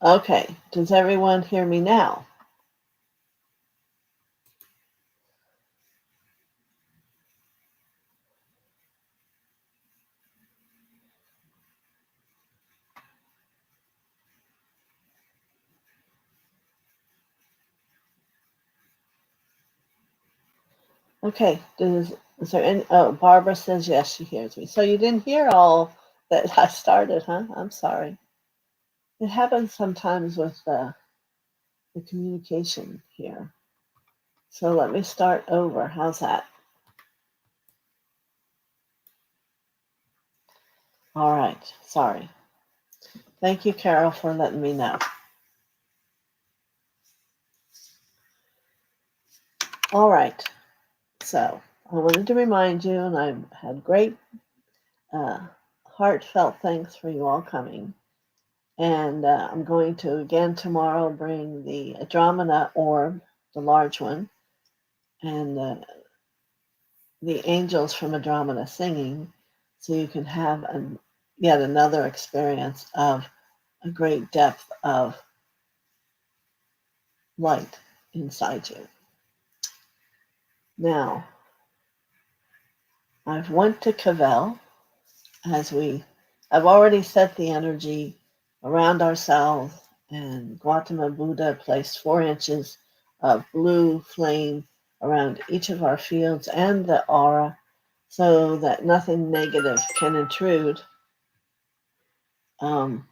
Okay, does everyone hear me now? Okay, is there any, oh, Barbara says yes, she hears me. So you didn't hear all that I started, huh? I'm sorry. It happens sometimes with the communication here. So let me start over. How's that? All right, sorry. Thank you, Carol, for letting me know. All right, so I wanted to remind you, and I've had great uh, heartfelt thanks for you all coming. And I'm going to again tomorrow bring the Andromeda orb, the large one, and the angels from Andromeda singing, so you can have yet another experience of a great depth of light inside you. Now, I've went to Cavell as I've already set the energy around ourselves, and Gautama Buddha placed 4 inches of blue flame around each of our fields and the aura so that nothing negative can intrude. Um,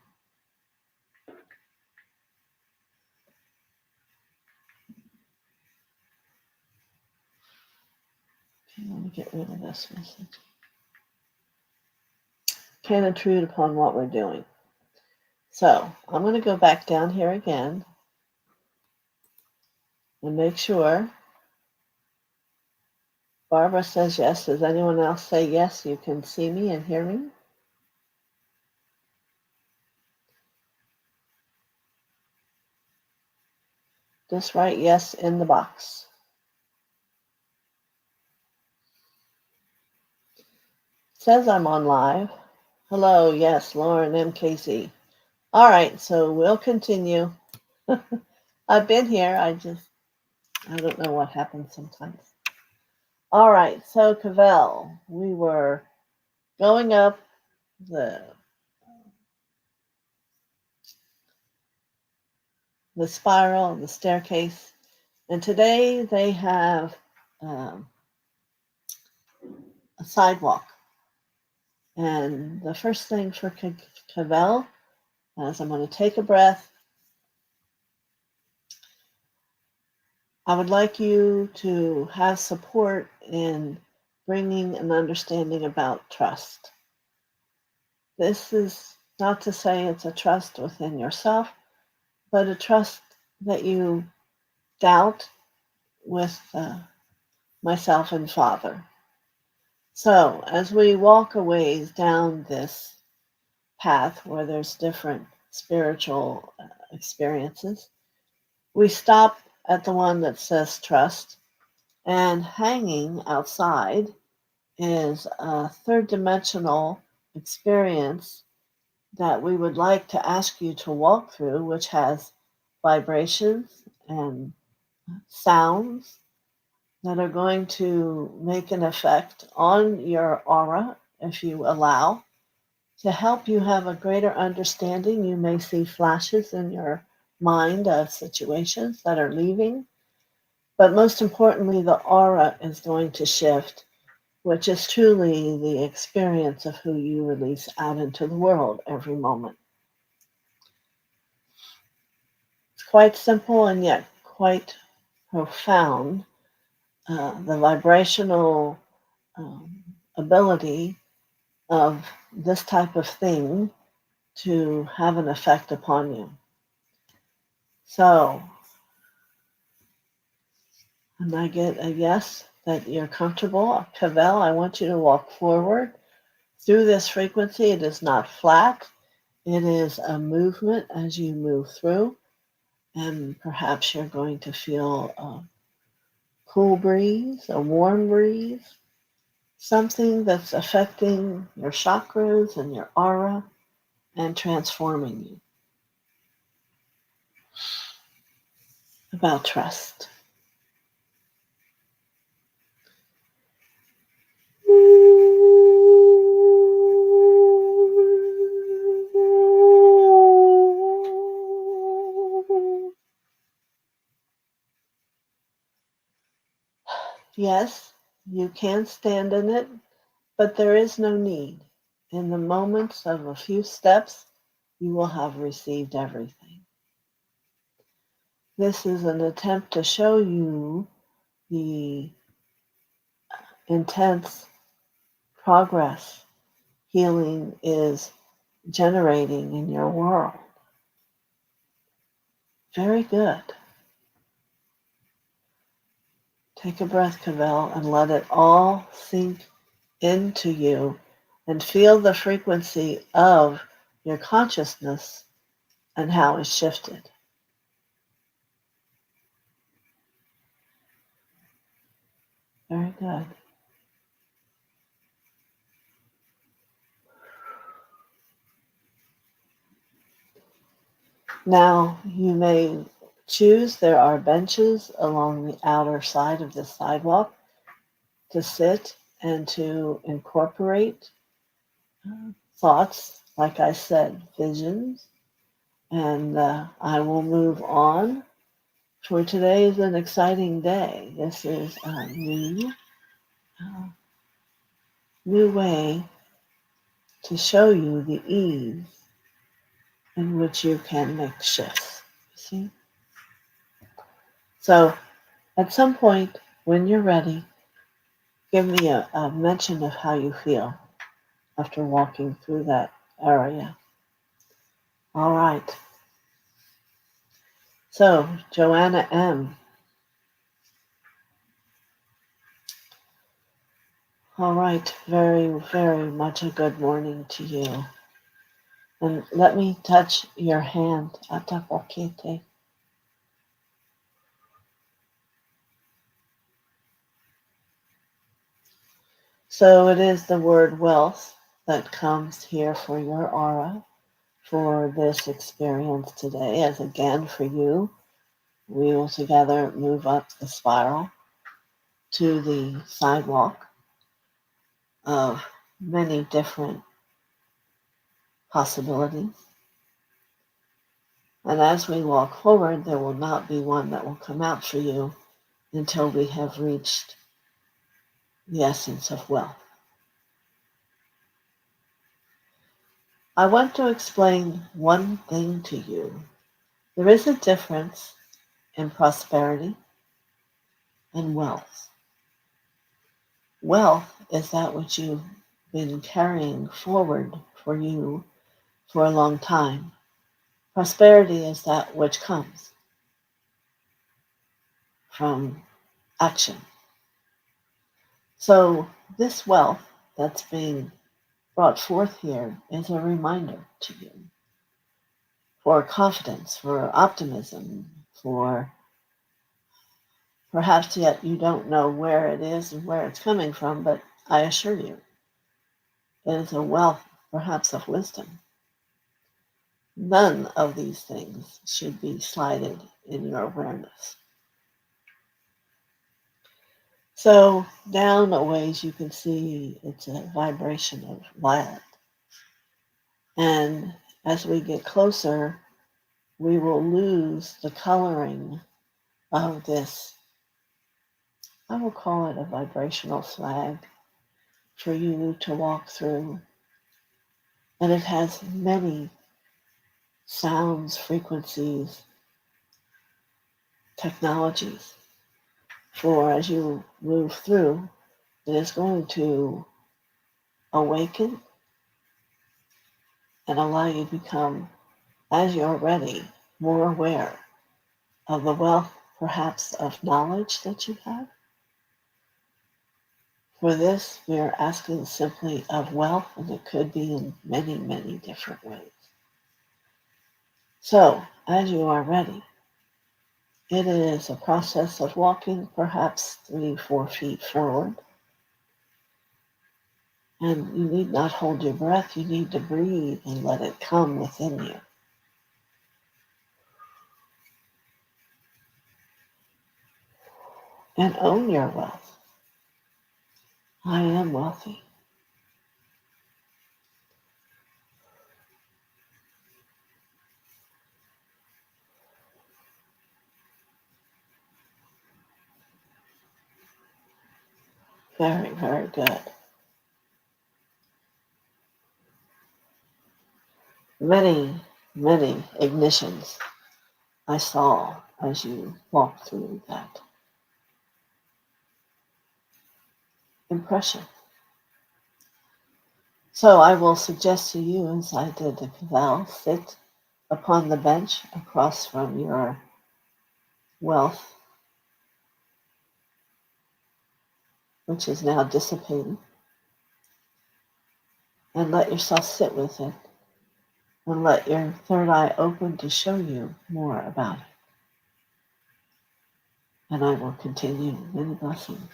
let me get rid of this message. Can intrude upon what we're doing. So I'm going to go back down here again and make sure. Barbara says yes. Does anyone else say yes? You can see me and hear me? Just write yes in the box. It says I'm on live. Hello, yes, Lauren MKC. All right, so we'll continue. I've been here. I don't know what happens sometimes. All right, so Cavell, we were going up the spiral, the staircase, and today they have um, a sidewalk. And the first thing for Cavell is I'm going to take a breath. I would like you to have support in bringing an understanding about trust. This is not to say it's a trust within yourself, but a trust that you doubt with myself and Father. So, as we walk a ways down this path where there's different spiritual experiences, we stop at the one that says trust, and hanging outside is a third dimensional experience that we would like to ask you to walk through, which has vibrations and sounds that are going to make an effect on your aura if you allow to help you have a greater understanding. You may see flashes in your mind of situations that are leaving, but most importantly, the aura is going to shift, which is truly the experience of who you release out into the world every moment. It's quite simple and yet quite profound. The vibrational um, ability of this type of thing to have an effect upon you. So, and I get a yes that you're comfortable. Cavell, I want you to walk forward through this frequency. It is not flat. It is a movement as you move through, and perhaps you're going to feel a cool breeze, a warm breeze, something that's affecting your chakras and your aura and transforming you. about trust. Yes, you can stand in it, but there is no need. In the moments of a few steps, you will have received everything. This is an attempt to show you the intense progress healing is generating in your world. Very good. Take a breath, Cavell, and let it all sink into you and feel the frequency of your consciousness and how it's shifted. Very good. Now you may choose, there are benches along the outer side of the sidewalk to sit and to incorporate thoughts, like I said, visions, and I will move on. For today is an exciting day. This is a new way to show you the ease in which you can make shifts. See? So at some point when you're ready, give me a mention of how you feel after walking through that area. All right. So, Joanna M. All right. Very, very much a good morning to you. And let me touch your hand. Atapokete. So it is the word wealth that comes here for your aura for this experience today. As again for you, we will together move up the spiral to the sidewalk of many different possibilities. And as we walk forward, there will not be one that will come out for you until we have reached the essence of wealth. I want to explain one thing to you. There is a difference in prosperity and wealth. Wealth is that which you've been carrying forward for you for a long time. Prosperity is that which comes from action. So this wealth that's being brought forth here is a reminder to you for confidence, for optimism, for perhaps yet you don't know where it is and where it's coming from, but I assure you, it is a wealth perhaps of wisdom. None of these things should be slighted in your awareness. So down a ways you can see it's a vibration of violet. And as we get closer, we will lose the coloring of this. I will call it a vibrational flag for you to walk through. And it has many sounds, frequencies, technologies. For as you move through, it is going to awaken and allow you to become, as you're ready, more aware of the wealth, perhaps, of knowledge that you have. For this, we are asking simply of wealth, and it could be in many, many different ways. So, as you are ready, it is a process of walking perhaps 3-4 feet forward. And you need not hold your breath, you need to breathe and let it come within you. and own your wealth. I am wealthy. Very, very good. Many, many ignitions I saw as you walked through that impression. So I will suggest to you, as I did the Cavell, sit upon the bench across from your wealth, which is now dissipating, and let yourself sit with it, and let your third eye open to show you more about it. And I will continue. Many blessings.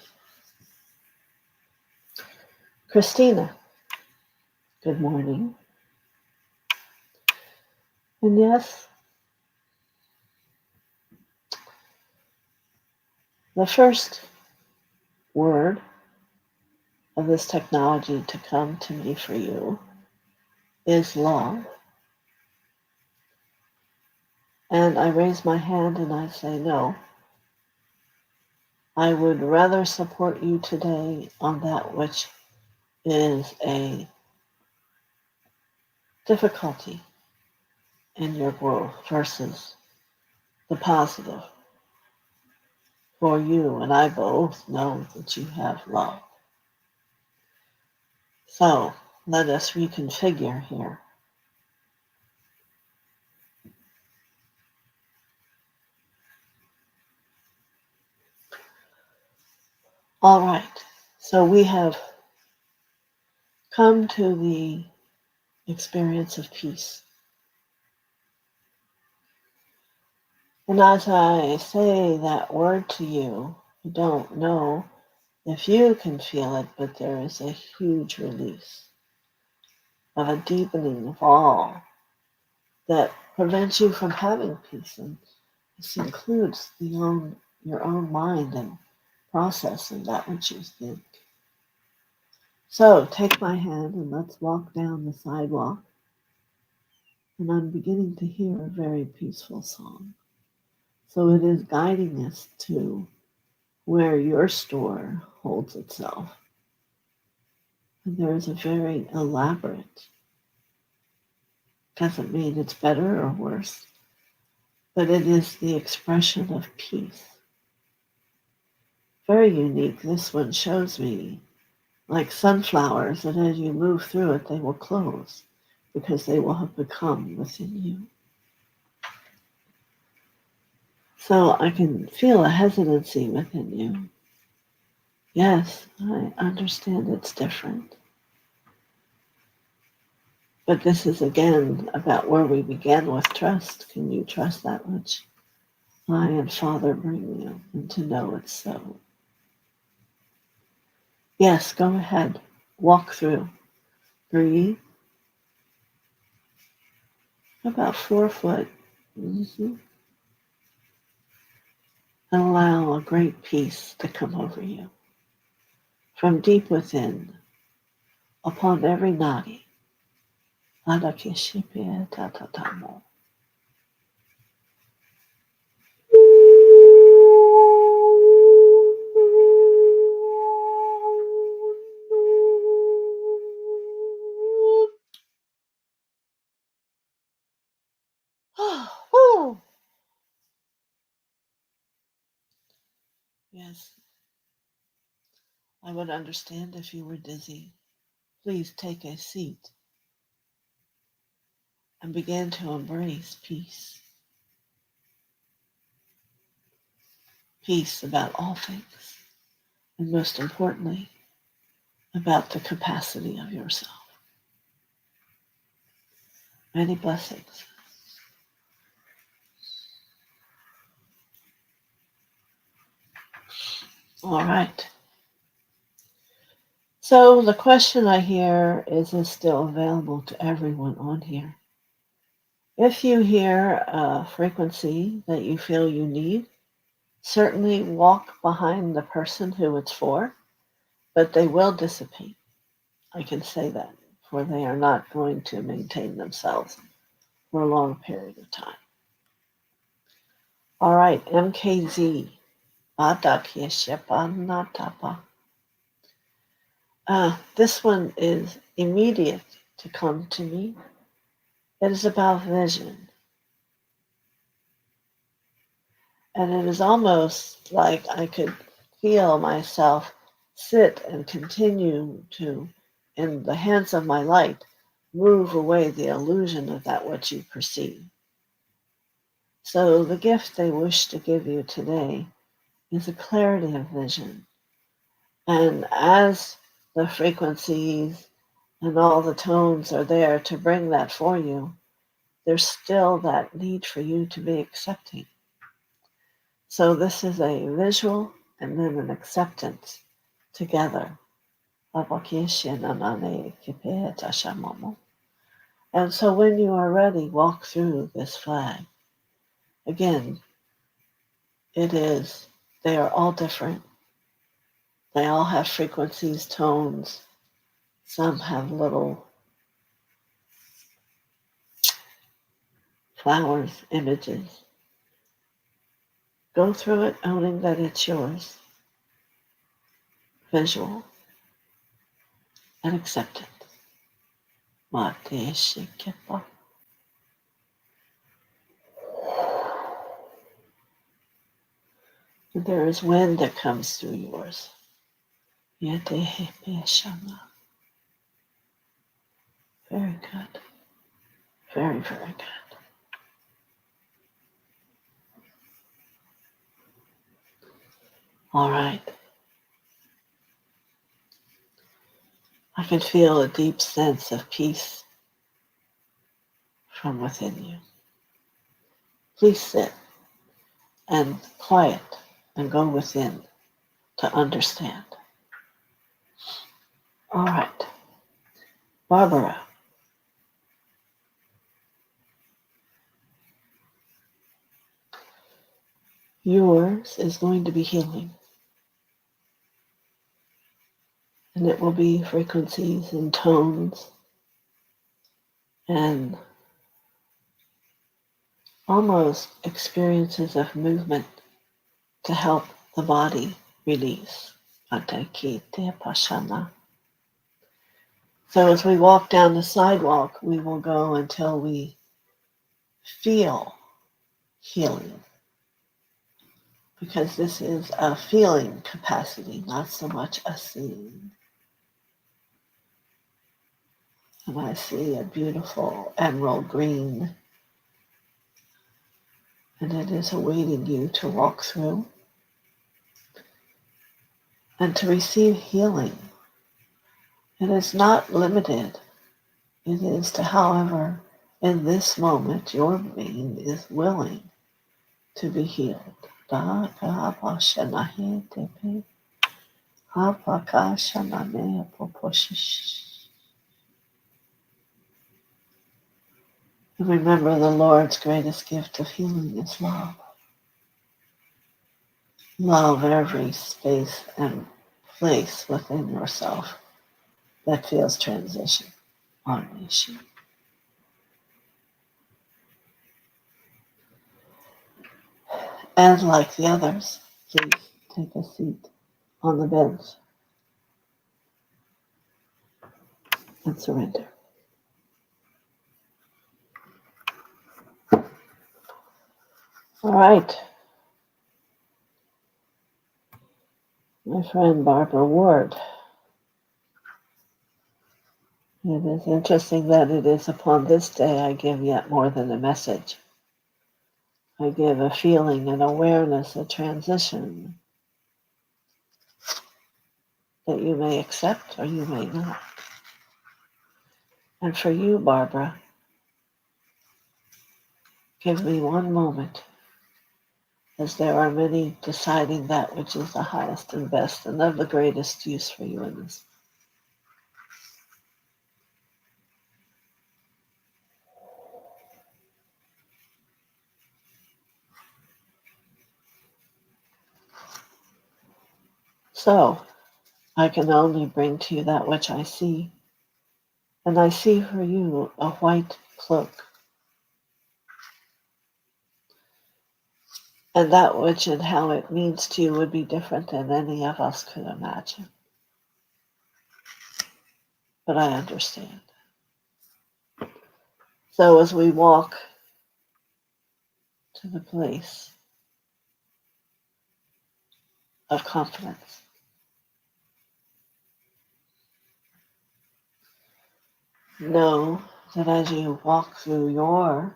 Christina, good morning. And yes, the first word of this technology to come to me for you is love. And I raise my hand and I say, no, I would rather support you today on that which is a difficulty in your growth versus the positive. For you and I both know that you have love. So let us reconfigure here. All right. So we have come to the experience of peace. And as I say that word to you, you don't know if you can feel it, but there is a huge release of a deepening of all that prevents you from having peace. And this includes your own mind and process and that which you think. So take my hand and let's walk down the sidewalk. And I'm beginning to hear a very peaceful song. So it is guiding us to where your store holds itself. And there is a very elaborate, doesn't mean it's better or worse, but it is the expression of peace. Very unique. This one shows me like sunflowers, that as you move through it, they will close because they will have become within you. So I can feel a hesitancy within you. Yes, I understand it's different. But this is again about where we began with trust. Can you trust that which I and Father bring you, and to know it's so? Yes, go ahead. Walk through. Breathe. About 4 foot. And allow a great peace to come over you. From deep within, upon every nadi. Adakishipia tatatamo. Yes, I would understand if you were dizzy. Please take a seat and begin to embrace peace. Peace about all things, and most importantly, about the capacity of yourself. Many blessings. All right. So the question I hear is still available to everyone on here. If you hear a frequency that you feel you need, Certainly walk behind the person who it's for, but they will dissipate. I can say that, for they are not going to maintain themselves for a long period of time. All right, MKZ. This one is immediate to come to me. It is about vision. And it is almost like I could feel myself sit and continue to, in the hands of my light, move away the illusion of that which you perceive. So the gift they wish to give you today is a clarity of vision. And as the frequencies and all the tones are there to bring that for you, there's still that need for you to be accepting. So this is a visual and then an acceptance together. And so when you are ready, walk through this flag. Again, they are all different. They all have frequencies, tones. Some have little flowers, images. Go through it owning that it's yours, visual, and accept it. There is wind that comes through yours. Very good. Very, very good. All right. I can feel a deep sense of peace from within you. Please sit and quiet and go within to understand. All right. Barbara, yours is going to be healing. And it will be frequencies and tones and almost experiences of movement to help the body release. So as we walk down the sidewalk, we will go until we feel healing, because this is a feeling capacity, not so much a seeing. And I see a beautiful emerald green, and it is awaiting you to walk through and to receive healing. It is not limited. It is to however, in this moment, your being is willing to be healed. And remember, the Lord's greatest gift of healing is love. Love every space and place within yourself that feels transition on an issue. And like the others, please take a seat on the bench and surrender. All right. My friend Barbara Ward. It is interesting that it is upon this day I give yet more than a message. I give a feeling, an awareness, a transition that you may accept or you may not. And for you, Barbara, give me one moment, as there are many deciding that which is the highest and best and of the greatest use for you in this. So I can only bring to you that which I see, and I see for you a white cloak, and that which and how it means to you would be different than any of us could imagine. But I understand. So as we walk to the place of confidence, know that as you walk through your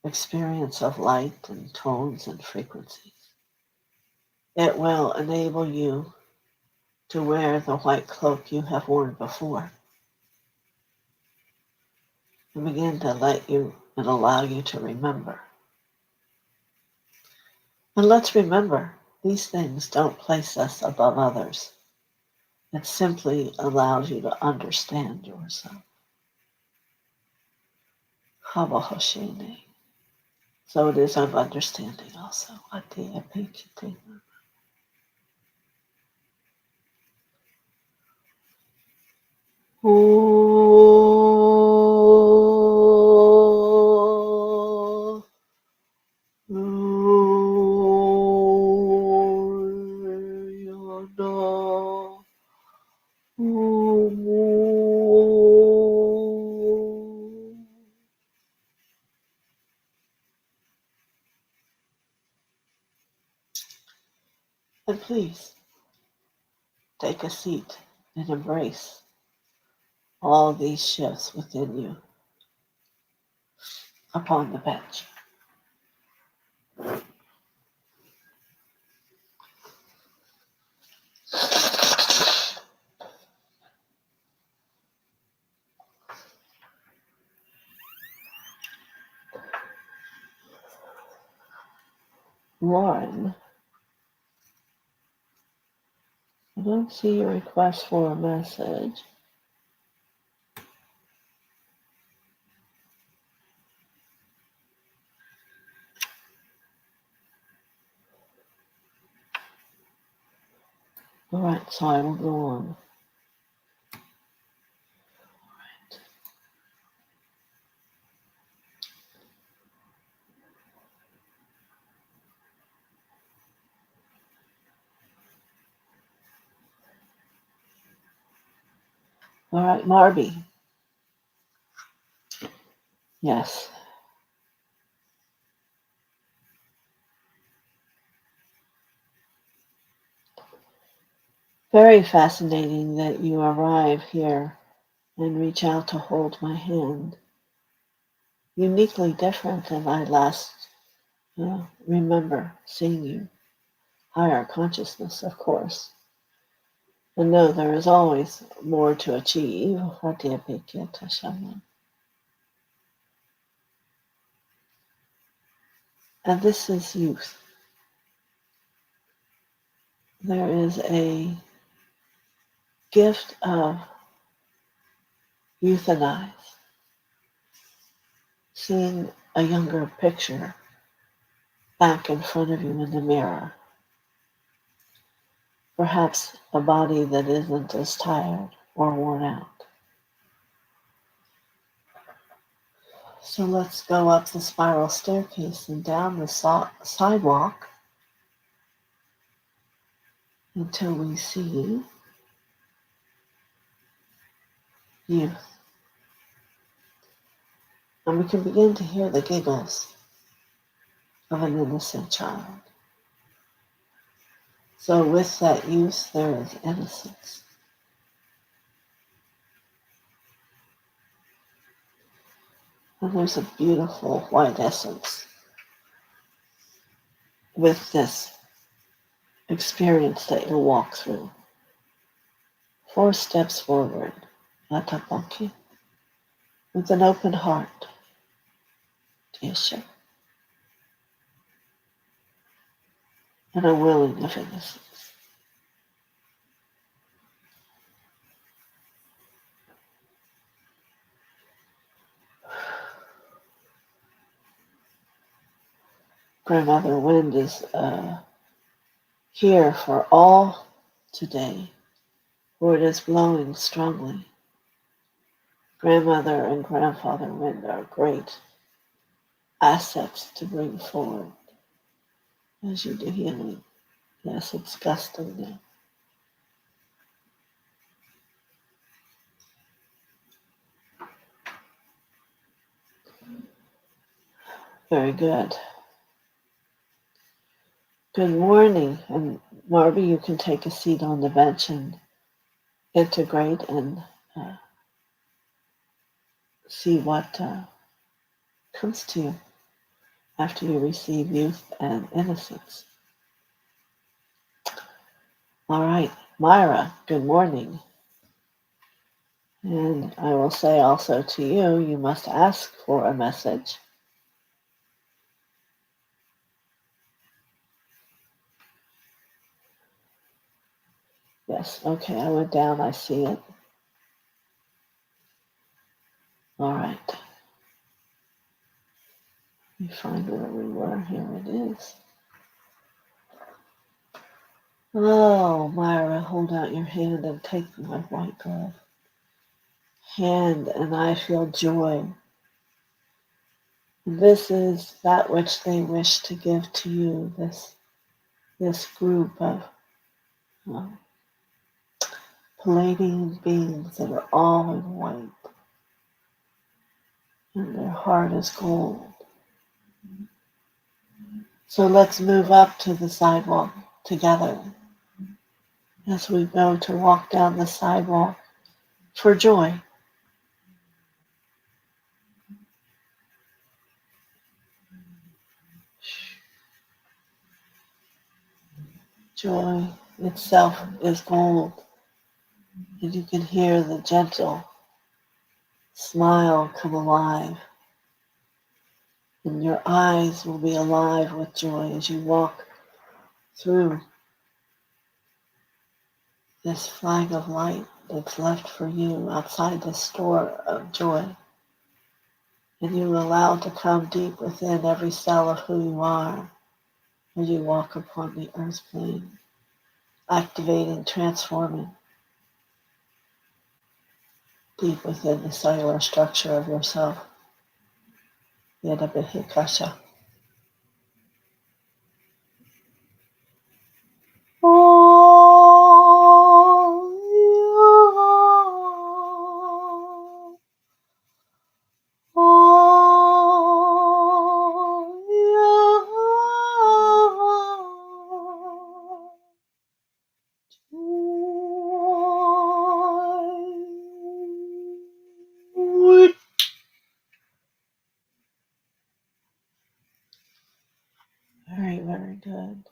experience of light and tones and frequencies, it will enable you to wear the white cloak you have worn before and begin to let you and allow you to remember. And let's remember, these things don't place us above others. It simply allows you to understand yourself. Habahoshene. So it is of understanding also. Atia pikite. Oh, Yada. And please take a seat and embrace all these shifts within you upon the bench. Lauren, I don't see your request for a message. All right, so I will go on. All right, Marby. Yes. Very fascinating that you arrive here and reach out to hold my hand. Uniquely different than I last remember seeing you. Higher consciousness, of course. And no, there is always more to achieve. And this is youth. There is a gift of euthanize, seeing a younger picture back in front of you in the mirror. Perhaps a body that isn't as tired or worn out. So let's go up the spiral staircase and down the sidewalk until we see youth. And we can begin to hear the giggles of an innocent child. So with that youth, there is innocence. And there's a beautiful white essence with this experience that you'll walk through. 4 steps forward, Atapanki, with an open heart, Tisha, and a willing of innocence. Grandmother Wind is here for all today, for it is blowing strongly. Grandmother and grandfather wind are great assets to bring forward as you do healing. Yes, it's gusting now. Very good. Good morning. And Marby, you can take a seat on the bench and integrate and see what comes to you after you receive youth and innocence. All right, Myra, good morning. And I will say also to you, you must ask for a message. Yes, okay, I went down, I see it. All right. Let me find where we were. Here it is. Oh, Myra, hold out your hand and take my white glove. Hand, and I feel joy. This is that which they wish to give to you, this group of Palladian beings that are all in white, and their heart is gold. So let's move up to the sidewalk together as we go to walk down the sidewalk for joy. Joy itself is gold, and you can hear the gentle smile come alive, and your eyes will be alive with joy as you walk through this flag of light that's left for you outside the store of joy. And you allow to come deep within every cell of who you are as you walk upon the earth plane, activating, transforming deep within the cellular structure of yourself. Yadabihikasha. Very, very good.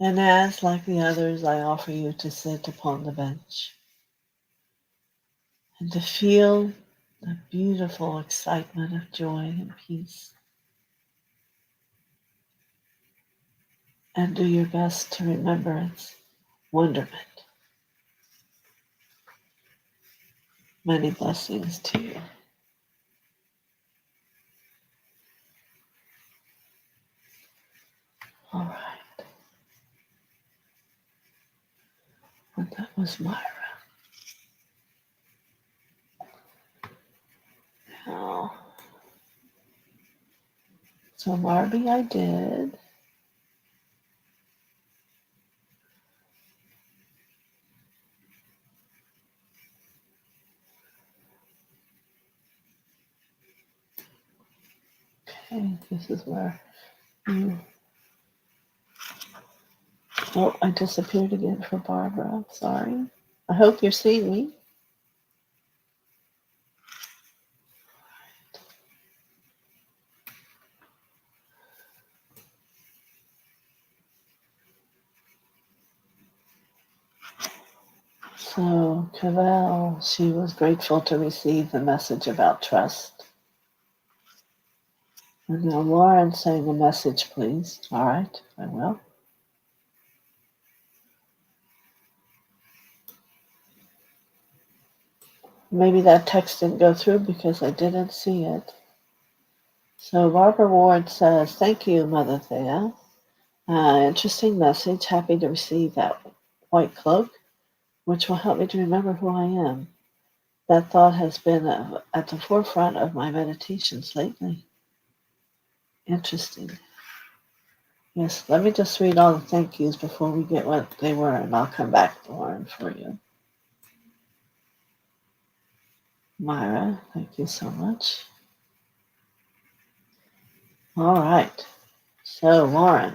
And as, like the others, I offer you to sit upon the bench and to feel the beautiful excitement of joy and peace. And do your best to remember its wonderment. Many blessings to you. All right. And that was Myra. Now, so Marby, I did. Okay, this is where you... Oh, I disappeared again for Barbara. Sorry. I hope you're seeing me. So, Cavell, she was grateful to receive the message about trust. And now Lauren saying a message, please. All right, I will. Maybe that text didn't go through because I didn't see it. So Barbara Ward says, thank you, Mother Thea. Interesting message. Happy to receive that white cloak, which will help me to remember who I am. That thought has been at the forefront of my meditations lately. Interesting. Yes, let me just read all the thank yous before we get what they were, and I'll come back, Lauren, for you. Myra, thank you so much. All right. So, Lauren,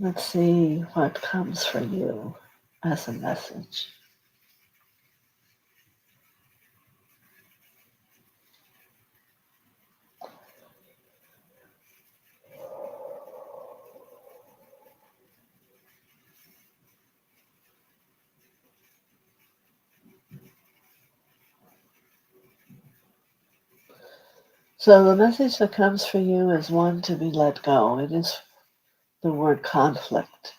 let's see what comes for you as a message. So, the message that comes for you is one to be let go. It is the word conflict.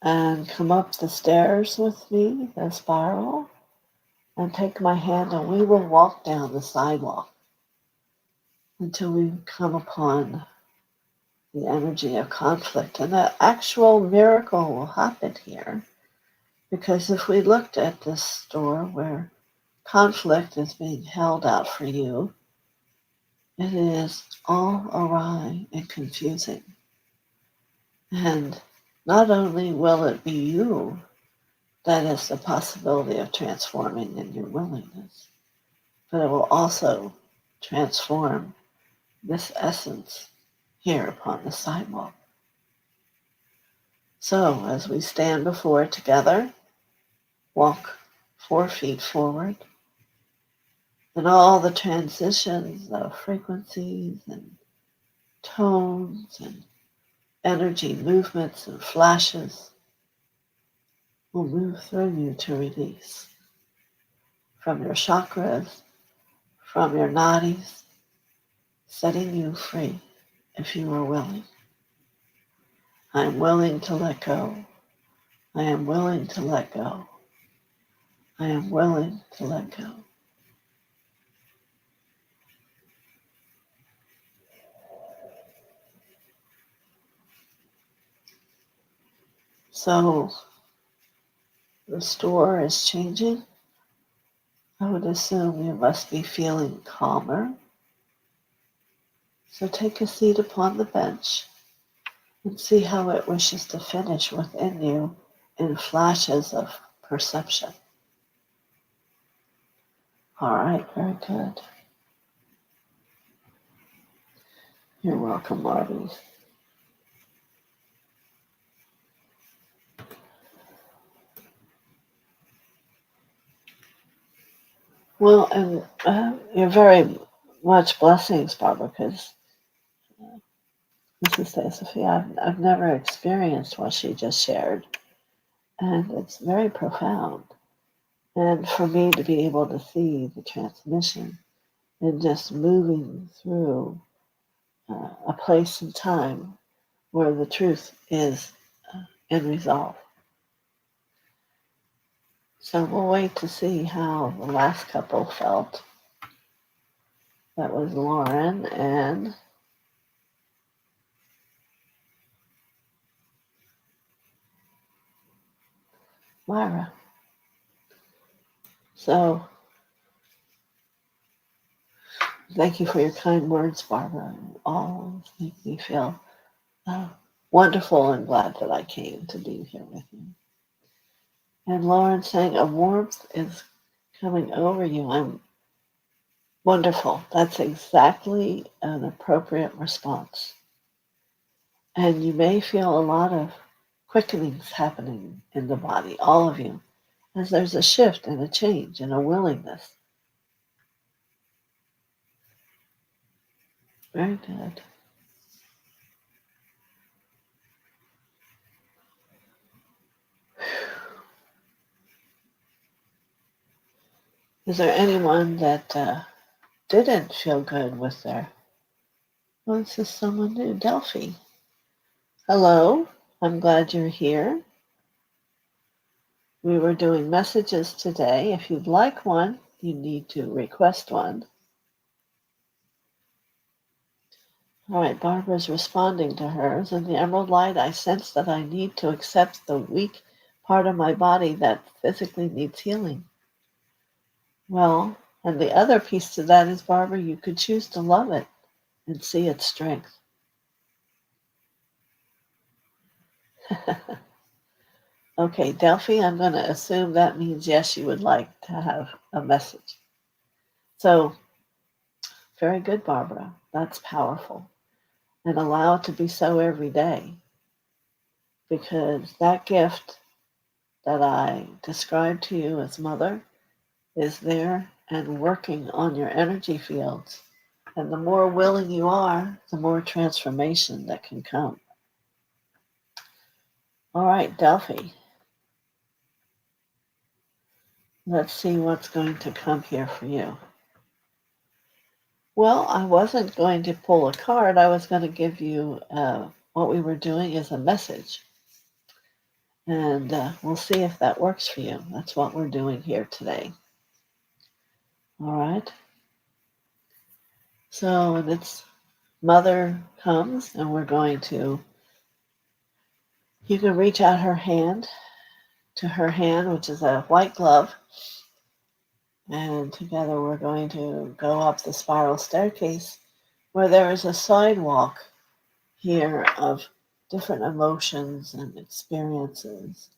And come up the stairs with me, the spiral, and take my hand, and we will walk down the sidewalk until we come upon the energy of conflict. And the actual miracle will happen here, because if we looked at this store where conflict is being held out for you, it is all awry and confusing. And not only will it be you that is the possibility of transforming in your willingness, but it will also transform this essence here upon the sidewalk. So as we stand before it together, walk 4 feet forward, and all the transitions of frequencies and tones and energy movements and flashes will move through you to release from your chakras, from your nadis, setting you free if you are willing. I am willing to let go. I am willing to let go. I am willing to let go. So the store is changing. I would assume you must be feeling calmer. So take a seat upon the bench and see how it wishes to finish within you in flashes of perception. All right, very good. You're welcome, Marty. Well, and you're very much blessings, Barbara, because this is TheoSophia. I've never experienced what she just shared, and it's very profound. And for me to be able to see the transmission and just moving through a place and time where the truth is in resolve. So we'll wait to see how the last couple felt. That was Lauren and Myra. So thank you for your kind words, Barbara. You always make me feel wonderful and glad that I came to be here with you. And Lauren saying a warmth is coming over you. I'm wonderful. That's exactly an appropriate response. And you may feel a lot of quickenings happening in the body, all of you, as there's a shift and a change and a willingness. Very good. Is there anyone that didn't feel good with their... Oh, this is someone new. Delphi. Hello. I'm glad you're here. We were doing messages today. If you'd like one, you need to request one. All right, Barbara's responding to hers. In the emerald light, I sense that I need to accept the weak part of my body that physically needs healing. Well, and the other piece to that is, Barbara, you could choose to love it and see its strength. Okay, Delphi, I'm going to assume that means yes, you would like to have a message. So, very good, Barbara. That's powerful. And allow it to be so every day, because that gift that I described to you as mother is there and working on your energy fields. And the more willing you are, the more transformation that can come. All right, Delphi, let's see what's going to come here for you. Well, I wasn't going to pull a card. I was going to give you what we were doing as a message. And we'll see if that works for you. That's what we're doing here today. All right. So when its mother comes, and we're going to, you can reach out her hand to her hand, which is a white glove. And together we're going to go up the spiral staircase where there is a sidewalk here of different emotions and experiences.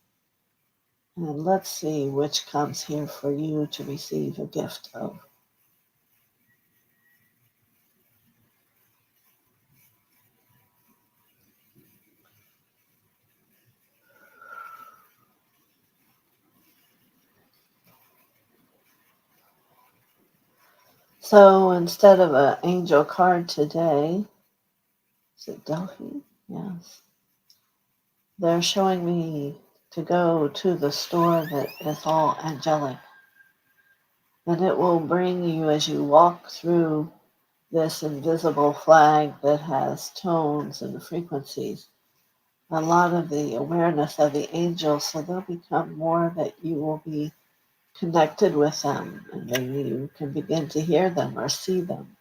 And let's see which comes here for you to receive a gift of. So instead of an angel card today, is it Delphi? Yes. They're showing me to go to the store that is all angelic. And it will bring you, as you walk through this invisible flag that has tones and frequencies, a lot of the awareness of the angels, so they'll become more that you will be connected with them, and then you can begin to hear them or see them.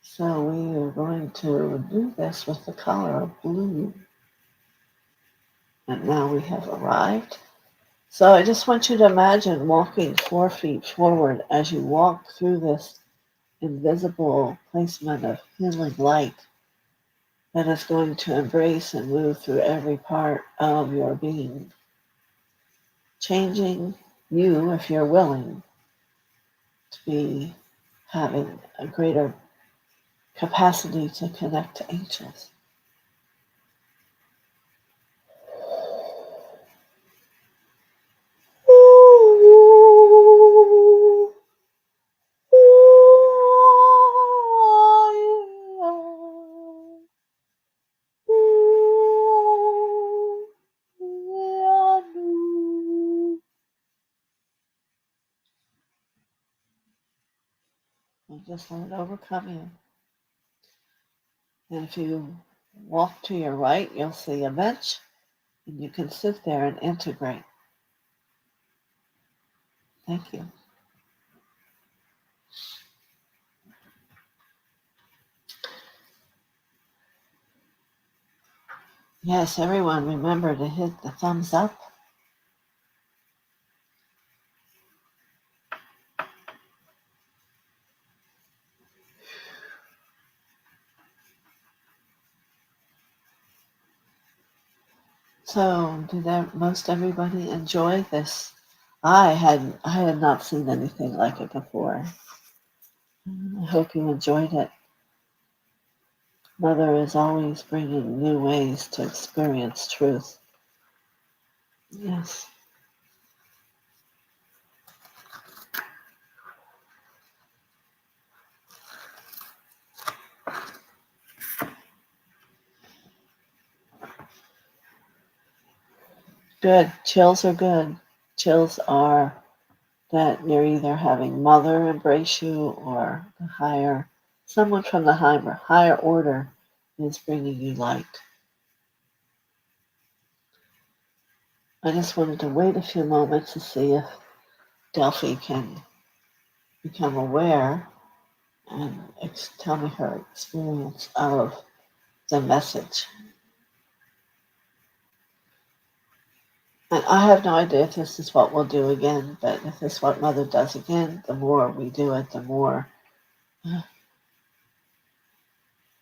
So we are going to do this with the color of blue. And now we have arrived. So I just want you to imagine walking 4 feet forward as you walk through this invisible placement of healing light that is going to embrace and move through every part of your being, changing you, if you're willing, to be having a greater capacity to connect to angels. And just let it overcome you. And if you walk to your right, you'll see a bench, and you can sit there and integrate. Thank you. Yes, everyone, remember to hit the thumbs up. So, did most everybody enjoy this? I had not seen anything like it before. I hope you enjoyed it. Mother is always bringing new ways to experience truth. Yes. Good. Chills are good. Chills are that you're either having mother embrace you or the higher, someone from the higher order is bringing you light. I just wanted to wait a few moments to see if Delphi can become aware and tell me her experience of the message. And I have no idea if this is what we'll do again, but if this is what Mother does again, the more we do it, the more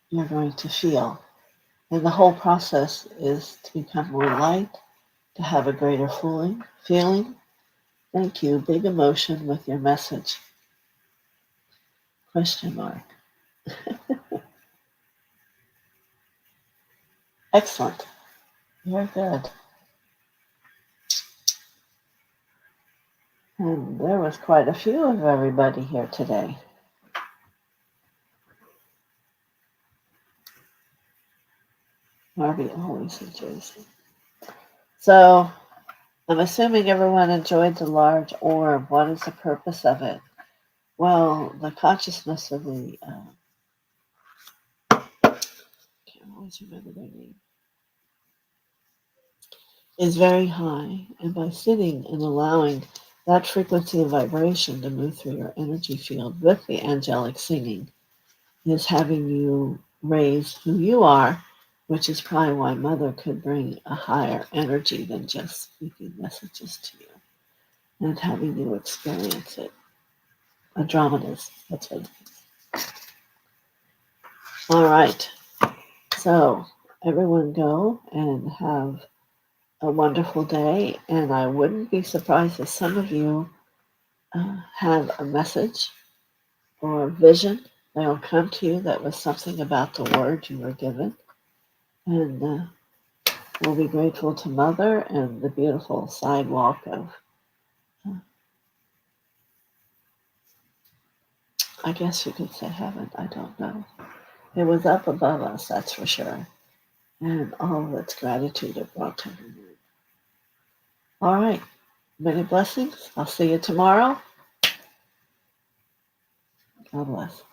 you're going to feel. And the whole process is to become more light, to have a greater feeling. Thank you. Big emotion with your message. Question mark. Excellent. Very good. And there was quite a few of everybody here today. Harvey always enjoys it. So I'm assuming everyone enjoyed the large orb. What is the purpose of it? Well, the consciousness of the can't always remember their name is very high, and by sitting and allowing that frequency and vibration to move through your energy field with the angelic singing is having you raise who you are, which is probably why Mother could bring a higher energy than just speaking messages to you and having you experience it. A dramatist, that's what it is. All right. So everyone go and have a wonderful day. And I wouldn't be surprised if some of you have a message or a vision that will come to you that was something about the word you were given. And we'll be grateful to Mother and the beautiful sidewalk of, I guess you could say heaven. I don't know. It was up above us, that's for sure. And all of its gratitude it brought to me. All right. Many blessings. I'll see you tomorrow. God bless.